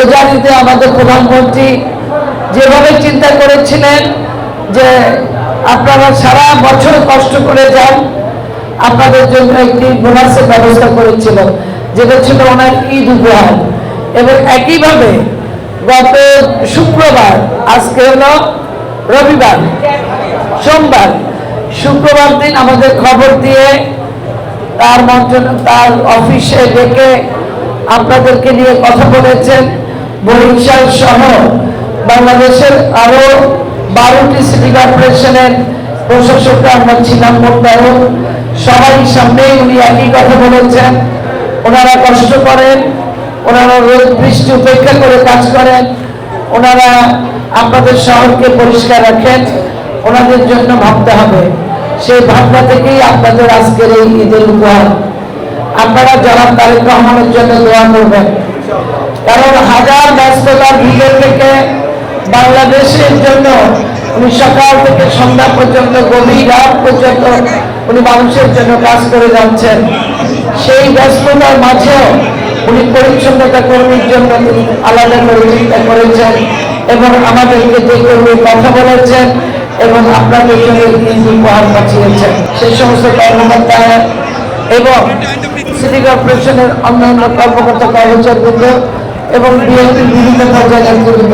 রোজার ঈদে আমাদের প্রধানমন্ত্রী যেভাবে চিন্তা করেছিলেন যে আপনারা সারা বছর কষ্ট করে যান, আপনাদের জন্য একটি বোনাসের ব্যবস্থা করেছিল, যেটা ছিল ওনার ঈদ উপহার। এবং একইভাবে গত শুক্রবার, আজকে হলো রবিবার, সোমবার, শুক্রবার দিন আমাদের খবর দিয়ে তার অফিসে ডেকে আপনাদেরকে নিয়ে কথা বলেছেন। বরিশাল সহ বাংলাদেশের আরো 12টি সিটি কর্পোরেশনের প্রশাসকরা আমরা ছিলাম, মোতায়েন সবাই সামনেই উনি একই কথা বলেছেন। ওনারা কষ্ট করেন, ওনারা রোদ বৃষ্টি উপেক্ষা করে কাজ করেন, ওনারা আপনাদের শহরকে পরিষ্কার রাখেন, ওনাদের জন্য ভাবতে হবে। সেই ভাবনা থেকেই আপনাদের আজকের এই ঈদের উপহার। আপনারা জনাব তারেক রহমানের জন্য দোয়া করবেন, কারণ হাজার ব্যস্ততার ভিতর থেকে বাংলাদেশের জন্য উনি সকাল থেকে সন্ধ্যা পর্যন্ত, গভীর রাত পর্যন্ত উনি মানুষের জন্য কাজ করে যাচ্ছেন। সেই ব্যস্ততার মাঝেও উনি পরিচ্ছন্নতা কর্মীর জন্য তিনি আলাদা করে চিন্তা করেছেন এবং আমাদেরকে যে কর্মীর কথা বলেছেন এবং আপনাদের জন্য ঈদ উপহার পাঠিয়েছেন। সেই সমস্ত কর্মকর্তা এবং সিটি কর্পোরেশনের অন্যান্য কর্মকর্তা কর্মচারীবৃন্দ এবং বিএনপির বিভিন্ন পর্যায়ের নেতৃবৃন্দ।